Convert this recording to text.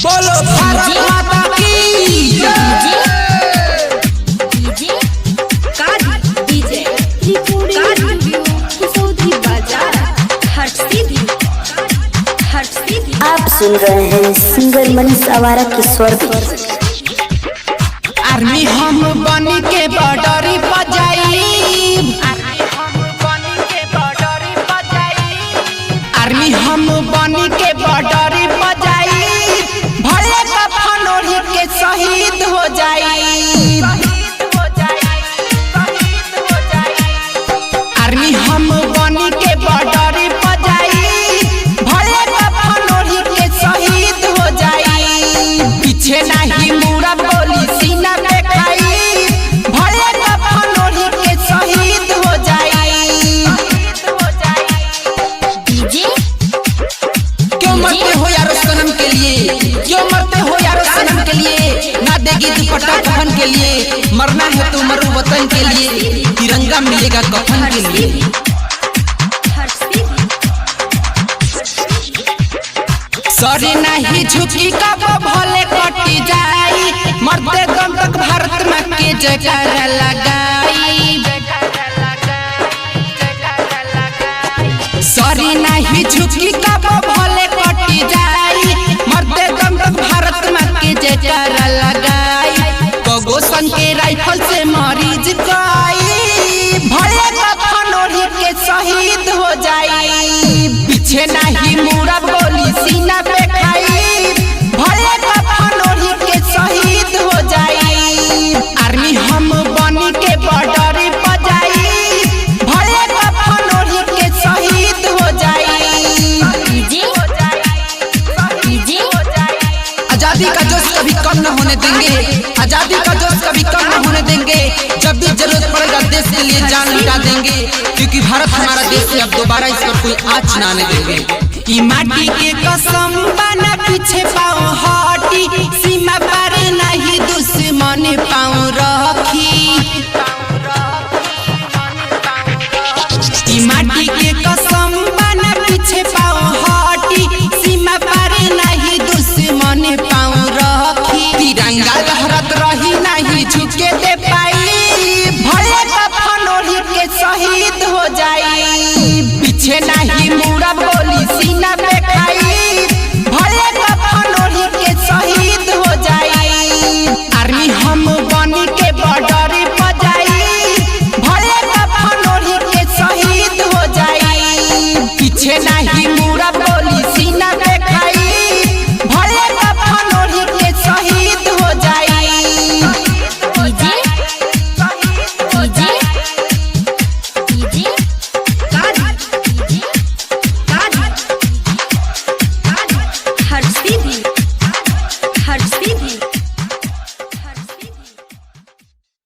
बोलो भारत माता की आप सुन रहे हैं सिंगर मनीष आवारा के स्वर पर। आर्मी हम बन के बॉर्डरी बजाई, आर्मी हम बन के बॉर्डरी बजाई, भले कफन ओढ़ी के शहीद हो जाई। आर्मी हम बन के बॉर्डरी बजाई, भले कफन ओढ़ी के शहीद हो जाई। पीछे नहीं मुड़ा बोली सीना पे खाई, भले कफन ओढ़ी के शहीद हो जाई। क्यों मरते हो यारो सनम के लिए, क्यों मरते हो यारो सनम के लिए, ना देगी दुपट्टा कफन के लिए। मरना है तो मरो वतन के लिए, तिरंगा मिलेगा कफन के लिए। सॉरी नहीं झुकी कब भले कटी जाई, मरते दम तक भारत माँ के जयकारा लगाई। सॉरी नहीं झुकी कब भले कटी जाई, मरते दम तक भारत माँ के जयकारा लगाई। कगो सन के राइफल से मरीज गई, भले कफन ओढ़ी के शहीद हो जाई। पीछे नहीं मुड़ा बोली सीना पे खाई, भले कफन ओढ़ी के शहीद हो जाई। आर्मी हम बन के बॉर्डरी बजाई, भले कफन ओढ़ी के शहीद हो जाई। आजादी का जोश कभी कम न होने देंगे, आजादी का जोश कभी कम न होने देंगे। जब भी जरूरत पड़ेगा देश के लिए जान लुटा देंगे, क्योंकि भारत हमारा देश है, अब दोबारा इस पर कोई आँच न आने देंगे। ई माटी के कसम बना पीछे पाँव हटी, सीमा पार नहीं दुश्मन पाँव रखी। ई माटी के कसम बना पीछे पाँव हटी, सीमा पार नहीं दुश्मन पाँव रखी। तिरंगा लहरत रही नहीं झुके दे पाई, भले कफन ओढ़ी के शहीद हो जाई। पीछे नहीं मुड़ा बोली सीना पे खाई, भले कफन ओढ़ी के शहीद हो जाई। आर्मी हम बन के बॉर्डरी बजाई, भले कफन ओढ़ी के शहीद हो जाई। पीछे नहीं मुड़ा बोली सीना पे खाई, भले कफन ओढ़ी के शहीद हो जाई। हर सीधी